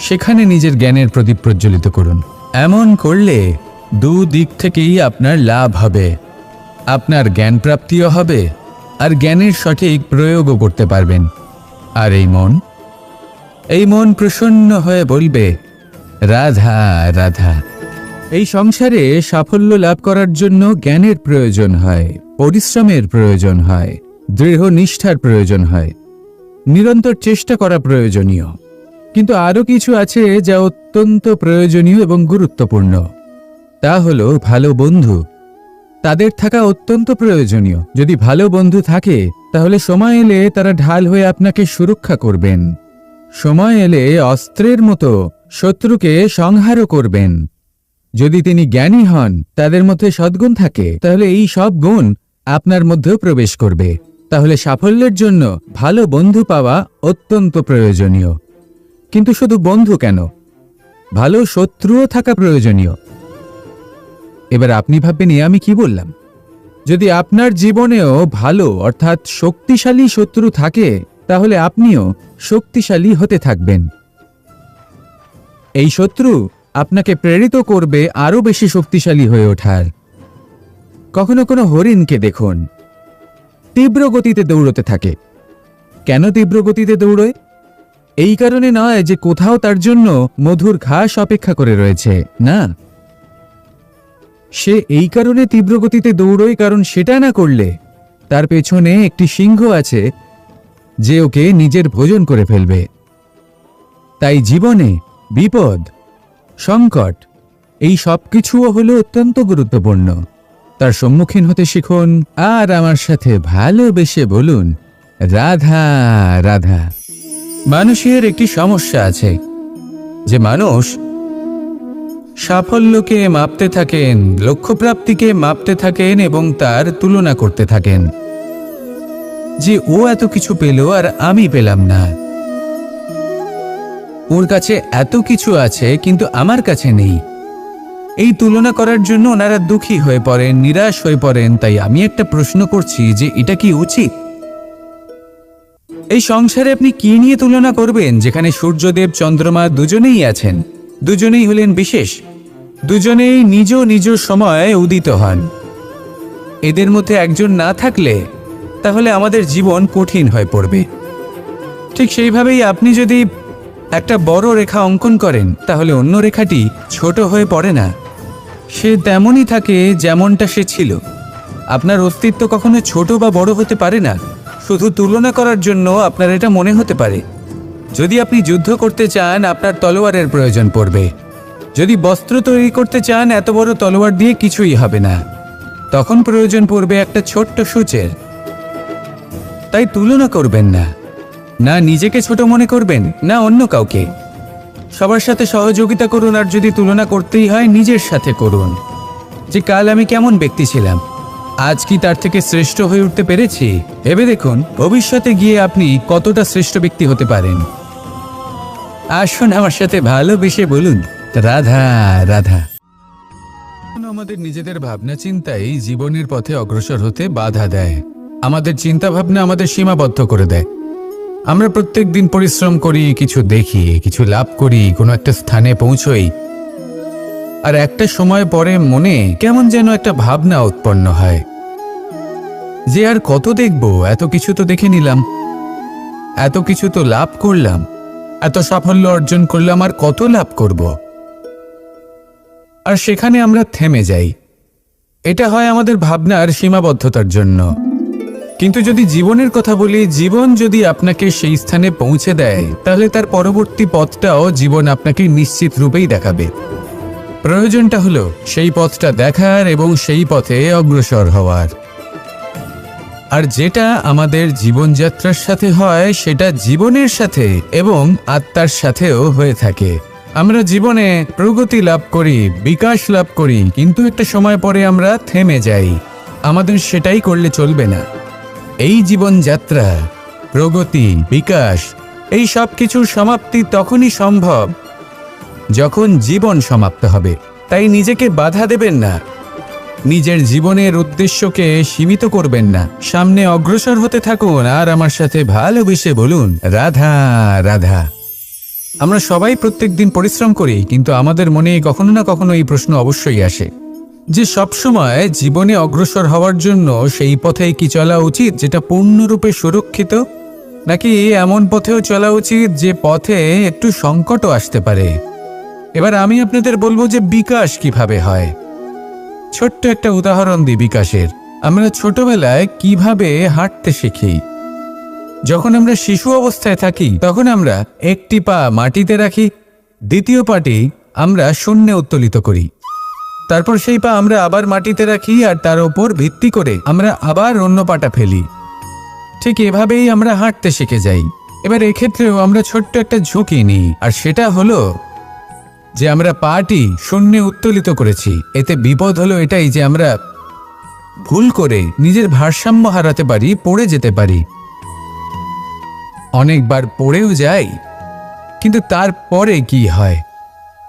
সেখানে নিজের জ্ঞানের প্রদীপ প্রজ্বলিত করুন। এমন করলে দুদিক থেকেই আপনার লাভ হবে। আপনার জ্ঞান প্রাপ্তিও হবে, আর জ্ঞানের সঠিক প্রয়োগও করতে পারবেন। আর এই মন প্রসন্ন হয়ে বলবে, রাধা রাধা। এই সংসারে সাফল্য লাভ করার জন্য জ্ঞানের প্রয়োজন হয়, পরিশ্রমের প্রয়োজন হয়, দৃঢ় নিষ্ঠার প্রয়োজন হয়, নিরন্তর চেষ্টা করা প্রয়োজনীয়। কিন্তু আরও কিছু আছে যা অত্যন্ত প্রয়োজনীয় এবং গুরুত্বপূর্ণ। তা হলো ভালো বন্ধু। তাদের থাকা অত্যন্ত প্রয়োজনীয়। যদি ভালো বন্ধু থাকে, তাহলে সময় এলে তারা ঢাল হয়ে আপনাকে সুরক্ষা করবেন। সময় এলে অস্ত্রের মতো শত্রুকে সংহারও করবেন। যদি তিনি জ্ঞানী হন, তাদের মধ্যে সদ্গুণ থাকে, তাহলে এই সব গুণ আপনার মধ্যেও প্রবেশ করবে। তাহলে সাফল্যের জন্য ভালো বন্ধু পাওয়া অত্যন্ত প্রয়োজনীয়। কিন্তু শুধু বন্ধু কেন, ভালো শত্রুও থাকা প্রয়োজনীয়। এবার আপনি ভাববেন, আমি কি বললাম? যদি আপনার জীবনেও ভালো অর্থাৎ শক্তিশালী শত্রু থাকে, তাহলে আপনিও শক্তিশালী হতে থাকবেন। এই শত্রু আপনাকে প্রেরিত করবে আরো বেশি শক্তিশালী হয়ে ওঠার। কখনো কোনো হরিণকে দেখুন, তীব্র গতিতে দৌড়তে থাকে। কেন তীব্র গতিতে দৌড়য়? এই কারণে নয় যে কোথাও তার জন্য মধুর ঘাস অপেক্ষা করে রয়েছে, না। সে এই কারণে তীব্র গতিতে দৌড়য় কারণ সেটা না করলে তার পেছনে একটি সিংহ আছে যে ওকে নিজের ভোজন করে ফেলবে। তাই জীবনে বিপদ, সংকট, এই সব কিছুও হলো অত্যন্ত গুরুত্বপূর্ণ। তার সম্মুখীন হতে শিখুন, আর আমার সাথে ভালোবেসে বলুন, রাধা রাধা। মানুষের একটি সমস্যা আছে যে মানুষ সাফল্যকে মাপতে থাকেন, লক্ষ্যপ্রাপ্তিকে মাপতে থাকেন এবং তার তুলনা করতে থাকেন যে ও এত কিছু পেল আর আমি পেলাম না, ওর কাছে এত কিছু আছে কিন্তু আমার কাছে নেই। এই তুলনা করার জন্য ওনারা দুঃখী হয়ে পড়েন, নিরাশ হয়ে পড়েন। তাই আমি একটা প্রশ্ন করছি যে এটা কি উচিত? এই সংসারে আপনি কি নিয়ে তুলনা করবেন, যেখানে সূর্যদেব চন্দ্রমা দুজনেই আছেন, দুজনেই হলেন বিশেষ, দুজনেই নিজ নিজ সময়ে উদিত হন। এদের মধ্যে একজন না থাকলে তাহলে আমাদের জীবন কঠিন হয়ে পড়বে। ঠিক সেইভাবেই আপনি যদি একটা বড় রেখা অঙ্কন করেন তাহলে অন্য রেখাটি ছোট হয়ে পড়ে না, সে তেমনই থাকে যেমনটা সে ছিল। আপনার অস্তিত্ব কখনো ছোট বা বড় হতে পারে না। শুধু তুলনা করার জন্য আপনার এটা মনে হতে পারে। যদি আপনি যুদ্ধ করতে চান আপনার তলোয়ারের প্রয়োজন পড়বে। যদি বস্ত্র তৈরি করতে চান এত বড় তলোয়ার দিয়ে কিছুই হবে না, তখন প্রয়োজন পড়বে একটা ছোট্ট সূচের। তাই তুলনা করবেন না, না নিজেকে ছোট মনে করবেন না অন্য কাউকে। সবার সাথে সহযোগিতা করুন, আর যদি তুলনা করতেই হয় নিজের সাথে করুন, যে কাল আমি কেমন ব্যক্তি ছিলাম, আজ কি তার থেকে শ্রেষ্ঠ হয়ে উঠতে পেরেছি। ভেবে দেখুন ভবিষ্যতে গিয়ে আপনি কতটা শ্রেষ্ঠ ব্যক্তি হতে পারেন। আসুন আমার সাথে ভালোবেসে বলুন রাধা রাধা। আমাদের নিজেদের ভাবনা চিন্তাই জীবনের পথে অগ্রসর হতে বাধা দেয়। আমাদের চিন্তা ভাবনা আমাদের সীমাবদ্ধ করে দেয়। আমরা প্রত্যেক দিন পরিশ্রম করি, কিছু দেখি, কিছু লাভ করি, কোনো একটা স্থানে পৌঁছই, আর একটা সময় পরে মনে কেমন যেন একটা ভাবনা উৎপন্ন হয় যে আর কত দেখব, এত কিছু তো দেখে নিলাম, এত কিছু তো লাভ করলাম, এত সাফল্য অর্জন করলাম, আর কত লাভ করব। আর সেখানে আমরা থেমে যাই। এটা হয় আমাদের ভাবনার সীমাবদ্ধতার জন্য। কিন্তু যদি জীবনের কথা বলি, জীবন যদি আপনাকে সেই স্থানে পৌঁছে দেয় তাহলে তার পরবর্তী পথটাও জীবন আপনাকে নিশ্চিত রূপেই দেখাবে। প্রয়োজনটা হলো সেই পথটা দেখার এবং সেই পথে অগ্রসর হওয়ার। আর যেটা আমাদের জীবনযাত্রার সাথে হয় সেটা জীবনের সাথে এবং আত্মার সাথেও হয়ে থাকে। আমরা জীবনে প্রগতি লাভ করি, বিকাশ লাভ করি, কিন্তু একটা সময় পরে আমরা থেমে যাই। আমাদের সেটাই করলে চলবে না। এই জীবনযাত্রা, প্রগতি, বিকাশ, এই সব কিছুর সমাপ্তি তখনই সম্ভব যখন জীবন সমাপ্ত হবে। তাই নিজেকে বাধা দেবেন না, নিজের জীবনের উদ্দেশ্যকে সীমিত করবেন না। সামনে অগ্রসর হতে থাকুন আর আমার সাথে ভালোবেসে বলুন রাধা রাধা। আমরা সবাই প্রত্যেক দিন পরিশ্রম করি, কিন্তু আমাদের মনে কখনো না কখনো এই প্রশ্ন অবশ্যই আসে যে সবসময় জীবনে অগ্রসর হওয়ার জন্য সেই পথে কি চলা উচিত যেটা পূর্ণরূপে সুরক্ষিত, নাকি এমন পথেও চলা উচিত যে পথে একটু সংকটও আসতে পারে। এবার আমি আপনাদের বলবো যে বিকাশ কিভাবে হয়। ছোট্ট একটা উদাহরণ দিই বিকাশের। আমরা ছোটবেলায় কিভাবে হাঁটতে শিখি। যখন আমরা শিশু অবস্থায় থাকি তখন আমরা একটি পা মাটিতে রাখি, দ্বিতীয় পাটি আমরা শূন্যে উত্তোলিত করি, তারপর সেই পা আমরা আবার মাটিতে রাখি আর তার উপর ভিত্তি করে আমরা আবার অন্য পাটা ফেলি। ঠিক এভাবেই আমরা হাঁটতে শিখে যাই। এবার এক্ষেত্রেও আমরা ছোট্ট একটা ঝুঁকি নিই, আর সেটা হলো যে আমরা পাটি শূন্যে উত্তোলিত করেছি। এতে বিপদ হলো এটাই যে আমরা ভুল করে নিজের ভারসাম্য হারাতে পারি, পড়ে যেতে পারি। অনেকবার পড়েও যাই, কিন্তু তারপরে কি হয়,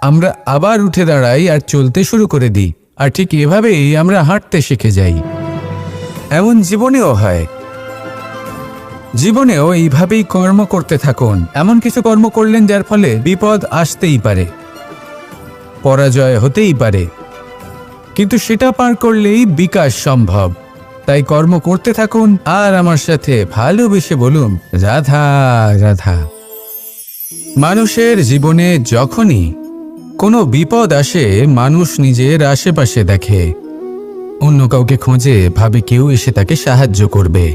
আমরা আবার উঠে দাঁড়াই আর চলতে শুরু করে দিই। আর ঠিক এভাবেই আমরা হাঁটতে শিখে যাই। এমন জীবনেও হয়। জীবনেও এইভাবেই কর্ম করতে থাকুন। এমন কিছু কর্ম করলেন যার ফলে বিপদ আসতেই পারে, পরাজয় হতেই পারে, কিন্তু সেটা পার করলেই বিকাশ সম্ভব। তাই কর্ম করতে থাকুন আর আমার সাথে ভালোবেসে বলুন রাধা রাধা। মানুষের জীবনে যখনই কোনো বিপদ আসে, মানুষ নিজের আশেপাশে দেখে, অন্য কাউকে খোঁজে, ভাবে কেউ এসে তাকে সাহায্য করবে।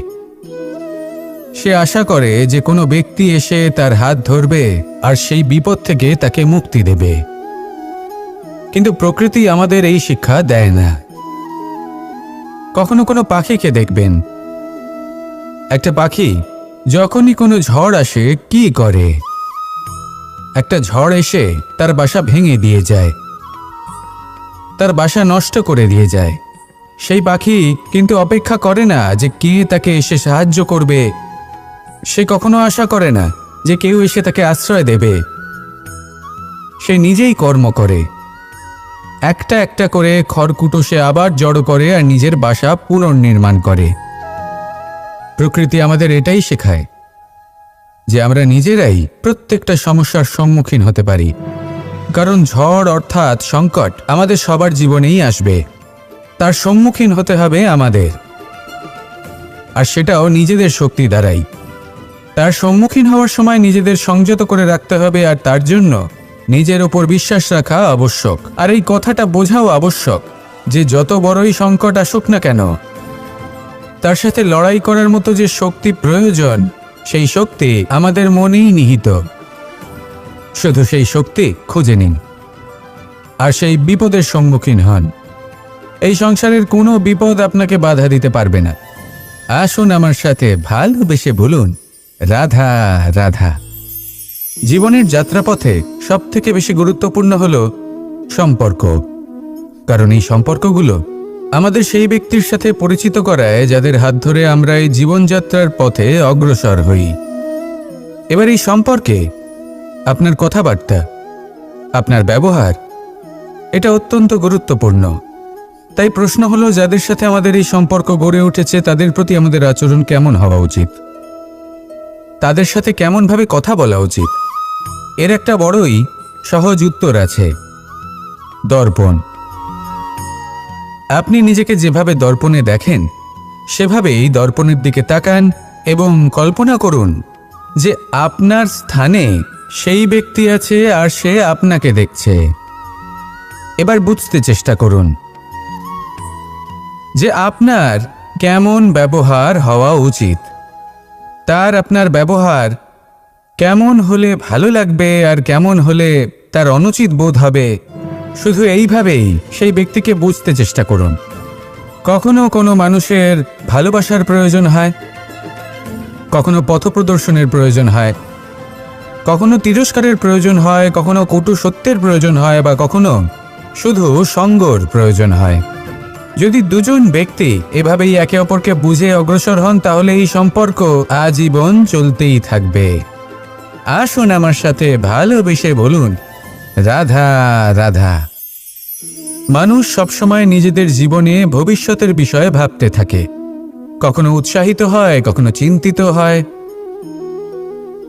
সে আশা করে যে কোনো ব্যক্তি এসে তার হাত ধরবে আর সেই বিপদ থেকে তাকে মুক্তি দেবে। কিন্তু প্রকৃতি আমাদের এই শিক্ষা দেয় না। কখনো কোনো পাখিকে দেখবেন, একটা পাখি যখনই কোনো ঝড় আসে কি করে, একটা ঝড় এসে তার বাসা ভেঙে দিয়ে যায়, তার বাসা নষ্ট করে দিয়ে যায়। সেই পাখি কিন্তু অপেক্ষা করে না যে কে তাকে এসে সাহায্য করবে। সে কখনো আশা করে না যে কেউ এসে তাকে আশ্রয় দেবে। সে নিজেই কর্ম করে, একটা একটা করে খড়কুটো সে আবার জড়ো করে আর নিজের বাসা পুনর্নির্মাণ করে। প্রকৃতি আমাদের এটাই শেখায় যে আমরা নিজেরাই প্রত্যেকটা সমস্যার সম্মুখীন হতে পারি। কারণ ঝড় অর্থাৎ সংকট আমাদের সবার জীবনেই আসবে। তার সম্মুখীন হতে হবে আমাদের, আর সেটাও নিজেদের শক্তি দ্বারাই। তার সম্মুখীন হওয়ার সময় নিজেদের সংযত করে রাখতে হবে, আর তার জন্য নিজের ওপর বিশ্বাস রাখা আবশ্যক। আর এই কথাটা বোঝাও আবশ্যক যে যত বড়ই সংকট আসুক না কেন, তার সাথে লড়াই করার মতো যে শক্তি প্রয়োজন, সেই শক্তি আমাদের মনেই নিহিত। শুধু সেই শক্তি খুঁজে নিন আর সেই বিপদের সম্মুখীন হন। এই সংসারের কোনো বিপদ আপনাকে বাধা দিতে পারবে না। আসুন আমার সাথে ভালোবেসে বলুন, রাধা রাধা। জীবনের যাত্রাপথে সবথেকে বেশি গুরুত্বপূর্ণ হলো সম্পর্ক, কারণ এই সম্পর্কগুলো আমাদের সেই ব্যক্তির সাথে পরিচিত করায় যাদের হাত ধরে আমরা এই জীবনযাত্রার পথে অগ্রসর হই। এবার এই সম্পর্কে আপনার কথাবার্তা, আপনার ব্যবহার, এটা অত্যন্ত গুরুত্বপূর্ণ। তাই প্রশ্ন হলো, যাদের সাথে আমাদের এই সম্পর্ক গড়ে উঠেছে তাদের প্রতি আমাদের আচরণ কেমন হওয়া উচিত, তাদের সাথে কেমনভাবে কথা বলা উচিত? এর একটা বড়ই সহজ উত্তর আছে, দর্পণ। আপনি নিজেকে যেভাবে দর্পণে দেখেন সেভাবেই দর্পণের দিকে তাকান এবং কল্পনা করুন যে আপনার স্থানে সেই ব্যক্তি আছে আর সে আপনাকে দেখছে। এবার বুঝতে চেষ্টা করুন যে আপনার কেমন ব্যবহার হওয়া উচিত, তার আপনার ব্যবহার কেমন হলে ভালো লাগবে আর কেমন হলে তার অনুচিত বোধ হবে। শুধু এইভাবেই সেই ব্যক্তিকে বুঝতে চেষ্টা করুন। কখনো কোনো মানুষের ভালোবাসার প্রয়োজন হয়, কখনো পথপ্রদর্শনের প্রয়োজন হয়, কখনো তিরস্কারের প্রয়োজন হয়, কখনো কটু সত্যের প্রয়োজন হয়, বা কখনো শুধু সঙ্গর প্রয়োজন হয়। যদি দুজন ব্যক্তি এভাবেই একে অপরকে বুঝে অগ্রসর হন তাহলে এই সম্পর্ক আজীবন চলতেই থাকবে। আসুন আমার সাথে ভালোবেসে বলুন, রাধা রাধা। মানুষ সবসময় নিজেদের জীবনে ভবিষ্যতের বিষয়ে ভাবতে থাকে। কখনো উৎসাহিত হয়, কখনো চিন্তিত হয়,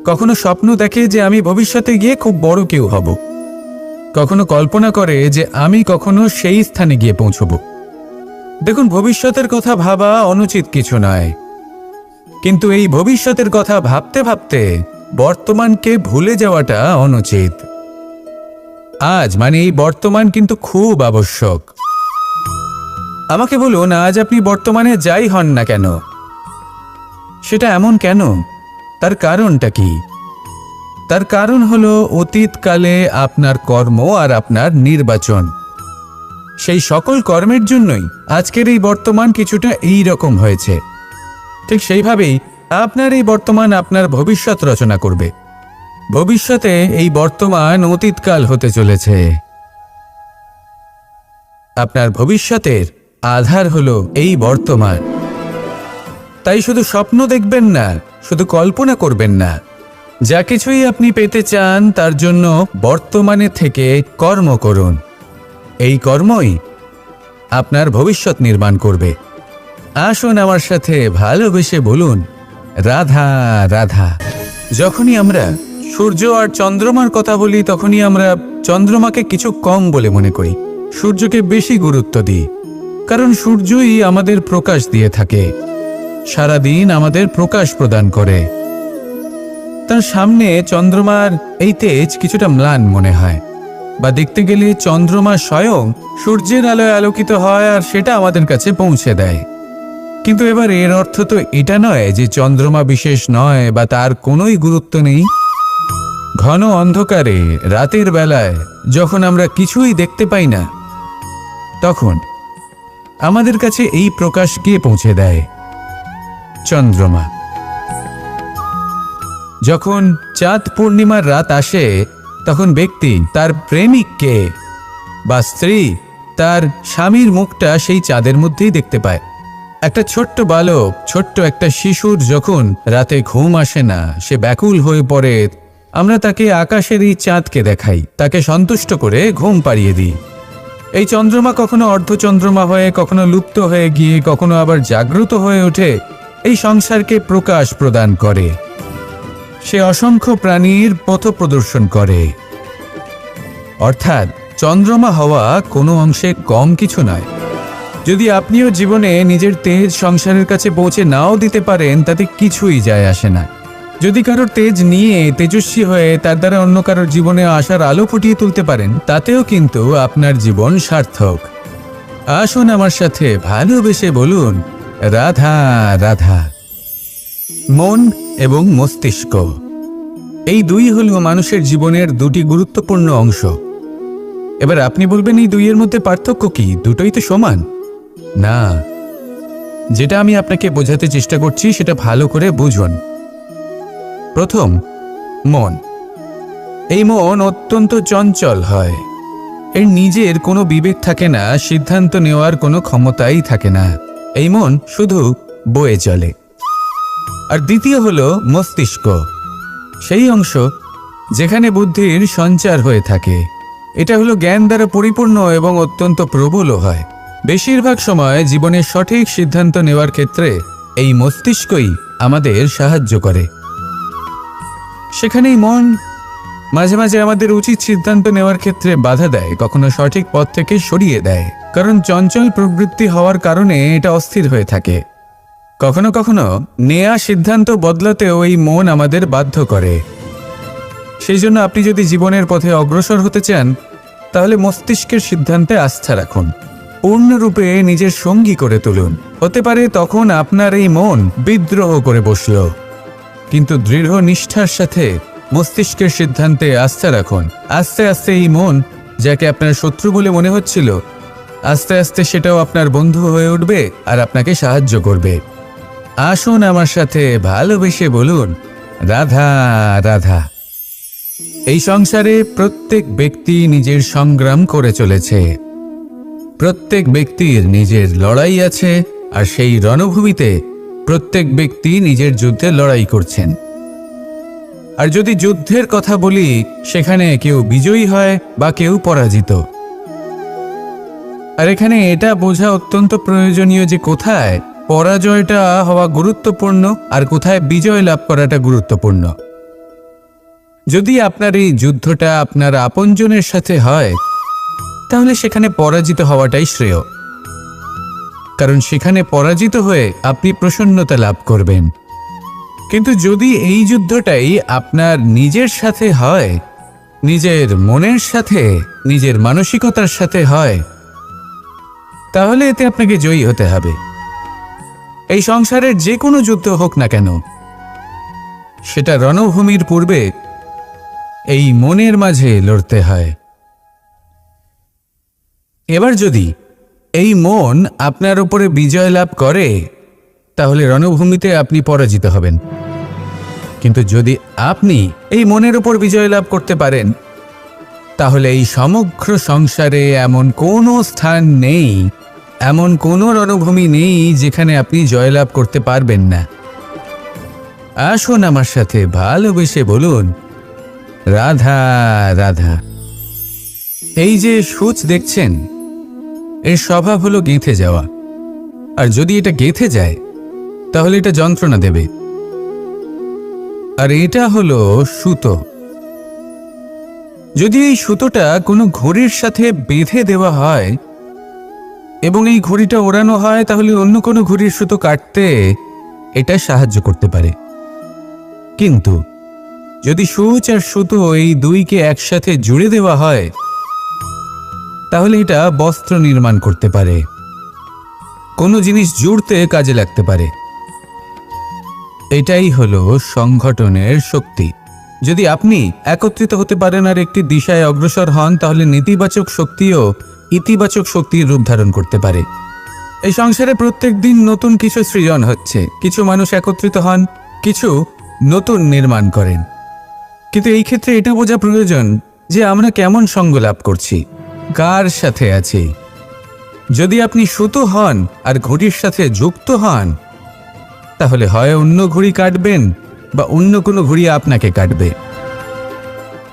কখনো স্বপ্ন দেখে যে আমি ভবিষ্যতে গিয়ে খুব বড় কেউ হব, কখনো কল্পনা করে যে আমি কখনো সেই স্থানে গিয়ে পৌঁছব। দেখুন, ভবিষ্যতের কথা ভাবা অনুচিত কিছু নয়, কিন্তু এই ভবিষ্যতের কথা ভাবতে ভাবতে বর্তমানকে ভুলে যাওয়াটা অনুচিত। আজ মানে এই বর্তমান কিন্তু খুব আবশ্যক। আমাকে বলুন, আজ আপনি বর্তমানে যাই হন না কেন, সেটা এমন কেন? তার কারণটা কি? তার কারণ হলো অতীতকালে আপনার কর্ম আর আপনার নির্বাচন। সেই সকল কর্মের জন্যই আজকের এই বর্তমান কিছুটা এই রকম হয়েছে। ঠিক সেইভাবেই আপনার এই বর্তমান আপনার ভবিষ্যৎ রচনা করবে। ভবিষ্যতে এই বর্তমান অতীতকাল হতে চলেছে। আপনার ভবিষ্যতের আধার হলো এই বর্তমান। তাই শুধু স্বপ্ন দেখবেন না, শুধু কল্পনা করবেন না। যা কিছুই আপনি পেতে চান তার জন্য বর্তমানে থেকে কর্ম করুন। এই কর্মই আপনার ভবিষ্যৎ নির্মাণ করবে। আসুন আমার সাথে ভালোবেসে বলুন, রাধা রাধা। যখনই আমরা সূর্য আর চন্দ্রমার কথা বলি তখনই আমরা চন্দ্রমাকে কিছু কম বলে মনে করি, সূর্যকে বেশি গুরুত্ব দিই। কারণ সূর্যই আমাদের প্রকাশ দিয়ে থাকে, সারাদিন আমাদের প্রকাশ প্রদান করে। তার সামনে চন্দ্রমার এই তেজ কিছুটা ম্লান মনে হয়, বা দেখতে গেলে চন্দ্রমা স্বয়ং সূর্যের আলোয় আলোকিত হয় আর সেটা আমাদের কাছে পৌঁছে দেয়। কিন্তু এবার এর অর্থ তো এটা নয় যে চন্দ্রমা বিশেষ নয় বা তার কোনোই গুরুত্ব নেই। ঘন অন্ধকারে রাতের বেলায় যখন আমরা কিছুই দেখতে পাই না, তখন আমাদের কাছে এই প্রকাশ কে পৌঁছে দেয়? চন্দ্রমা। যখন চাঁদ পূর্ণিমার রাত আসে তখন ব্যক্তি তার প্রেমিককে বা স্ত্রী তার স্বামীর মুখটা সেই চাঁদের মধ্যেই দেখতে পায়। একটা ছোট্ট বালক, ছোট্ট একটা শিশুর যখন রাতে ঘুম আসে না, সে ব্যাকুল হয়ে পড়ে, আমরা তাকে আকাশের এই চাঁদকে দেখাই, তাকে সন্তুষ্ট করে ঘুম পাড়িয়ে দিই। এই চন্দ্রমা কখনো অর্ধচন্দ্রমা হয়ে, কখনো লুপ্ত হয়ে গিয়ে, কখনো আবার জাগ্রত হয়ে ওঠে, এই সংসারকে প্রকাশ প্রদান করে। সে অসংখ্য প্রাণীর পথ প্রদর্শন করে। অর্থাৎ চন্দ্রমা হওয়া কোনো অংশে কম কিছু নয়। যদি আপনিও জীবনে নিজের তেজ সংসারের কাছে পৌঁছে নাও দিতে পারেন, তাতে কিছুই যায় আসে না। যদি কারোর তেজ নিয়ে তেজস্বী হয়ে তার দ্বারা অন্য কারোর জীবনে আশার আলো ফুটিয়ে তুলতে পারেন, তাতেও কিন্তু আপনার জীবন সার্থক। আসুন আমার সাথে ভালোবেসে বলুন, রাধা রাধা। মন এবং মস্তিষ্ক, এই দুই হলো মানুষের জীবনের দুটি গুরুত্বপূর্ণ অংশ। এবার আপনি বলবেন, এই দুইয়ের মধ্যে পার্থক্য কি? দুটোই তো সমান। না, যেটা আমি আপনাকে বোঝাতে চেষ্টা করছি সেটা ভালো করে বুঝুন। প্রথম, মন। এই মন অত্যন্ত চঞ্চল হয়। এর নিজের কোনো বিবেক থাকে না, সিদ্ধান্ত নেওয়ার কোনো ক্ষমতাই থাকে না। এই মন শুধু বয়ে চলে। আর দ্বিতীয় হলো মস্তিষ্ক, সেই অংশ যেখানে বুদ্ধির সঞ্চার হয়ে থাকে। এটা হলো জ্ঞান দ্বারা পরিপূর্ণ এবং অত্যন্ত প্রবলও হয়। বেশিরভাগ সময় জীবনের সঠিক সিদ্ধান্ত নেওয়ার ক্ষেত্রে এই মস্তিষ্কই আমাদের সাহায্য করে। সেখানেই মন মাঝে মাঝে আমাদের উচিত সিদ্ধান্ত নেওয়ার ক্ষেত্রে বাধা দেয়, কখনো সঠিক পথ থেকে সরিয়ে দেয়। কারণ চঞ্চল প্রবৃত্তি হওয়ার কারণে এটা অস্থির হয়ে থাকে। কখনো কখনো নেয়া সিদ্ধান্ত বদলাতেও এই মন আমাদের বাধ্য করে। সেই জন্য আপনি যদি জীবনের পথে অগ্রসর হতে চান, তাহলে মস্তিষ্কের সিদ্ধান্তে আস্থা রাখুন, পূর্ণরূপে নিজের সঙ্গী করে তুলুন। হতে পারে তখন আপনার এই মন বিদ্রোহ করে বসল, কিন্তু দৃঢ় নিষ্ঠার সাথে মস্তিষ্কের সিদ্ধান্তে আস্থা রাখুন। আস্তে আস্তে এই মন, যাকে আপনার শত্রু বলে মনে হচ্ছিল, আস্তে আস্তে সেটাও আপনার বন্ধু হয়ে উঠবে আর আপনাকে সাহায্য করবে। আসুন আমার সাথে ভালোবেসে বলুন, রাধা রাধা। এই সংসারে প্রত্যেক ব্যক্তি নিজের সংগ্রাম করে চলেছে। প্রত্যেক ব্যক্তির নিজের লড়াই আছে, আর সেই রণভূমিতে প্রত্যেক ব্যক্তি নিজের যুদ্ধে লড়াই করছেন। আর যদি যুদ্ধের কথা বলি, সেখানে কেউ বিজয়ী হয় বা কেউ পরাজিত। আর এখানে এটা বোঝা অত্যন্ত প্রয়োজনীয় যে কোথায় পরাজয়টা হওয়া গুরুত্বপূর্ণ আর কোথায় বিজয় লাভ করাটা গুরুত্বপূর্ণ। যদি আপনার এই যুদ্ধটা আপনার আপনজনের সাথে হয়, তাহলে সেখানে পরাজিত হওয়াটাই শ্রেয়। কারণ সেখানে পরাজিত হয়ে আপনি প্রসন্নতা লাভ করবেন। কিন্তু যদি এই যুদ্ধটাই আপনার নিজের সাথে হয়, নিজের মনের সাথে, নিজের মানসিকতার সাথে হয়, তাহলে এতে আপনাকে জয়ী হতে হবে। এই সংসারের যে কোনো যুদ্ধ হোক না কেন, সেটা রণভূমির পূর্বে এই মনের মাঝে লড়তে হয়। এবার যদি এই মন আপনার উপরে বিজয় লাভ করে, তাহলে রণভূমিতে আপনি পরাজিত হবেন। কিন্তু যদি আপনি এই মনের উপর বিজয় লাভ করতে পারেন, তাহলে এই সমগ্র সংসারে এমন কোনো স্থান নেই, এমন কোনো রণভূমি নেই যেখানে আপনি জয়লাভ করতে পারবেন না। আসুন আমার সাথে ভালোবেসে বলুন, রাধা রাধা। এই যে সূচ দেখছেন, এর স্বভাব হলো গেঁথে যাওয়া। আর যদি এটা গেঁথে যায়, তাহলে এটা যন্ত্রণা দেবে। আর এটা হলো সুতো। যদি এই সুতোটা কোনো ঘড়ির সাথে বেঁধে দেওয়া হয় এবং এই ঘড়িটা ওড়ানো হয়, তাহলে অন্য কোনো ঘড়ির সুতো কাটতে এটা সাহায্য করতে পারে। কিন্তু যদি সূচ আর সুতো এই দুইকে একসাথে জুড়ে দেওয়া হয়, তাহলে এটা বস্ত্র নির্মাণ করতে পারে, কোনো জিনিস জুড়তে কাজে লাগতে পারে। এটাই হলো সংগঠনের শক্তি। যদি আপনি একত্রিত হতে পারেন আর একটি দিশায় অগ্রসর হন, তাহলে নেতিবাচক শক্তিও ইতিবাচক শক্তির রূপ ধারণ করতে পারে। এই সংসারে প্রত্যেক দিন নতুন কিছু সৃজন হচ্ছে। কিছু মানুষ একত্রিত হন, কিছু নতুন নির্মাণ করেন। কিন্তু এই ক্ষেত্রে এটা বোঝা প্রয়োজন যে আমরা কেমন সঙ্গ লাভ করছি, কার সাথে আছি। যদি আপনি সুতো হন আর ঘড়ির সাথে যুক্ত হন, তাহলে হয় অন্য ঘড়ি কাটবেন বা অন্য কোনো ঘড়ি আপনাকে কাটবে।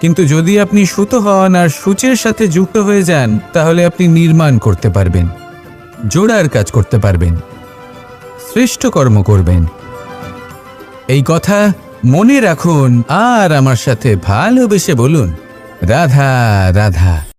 কিন্তু যদি আপনি সুতো হন আর সূচের সাথে যুক্ত হয়ে যান, তাহলে আপনি নির্মাণ করতে পারবেন, জোড়ার কাজ করতে পারবেন, শ্রেষ্ঠ কর্ম করবেন। এই কথা মনে রাখুন আর আমার সাথে ভালোবেসে বলুন, রাধা রাধা।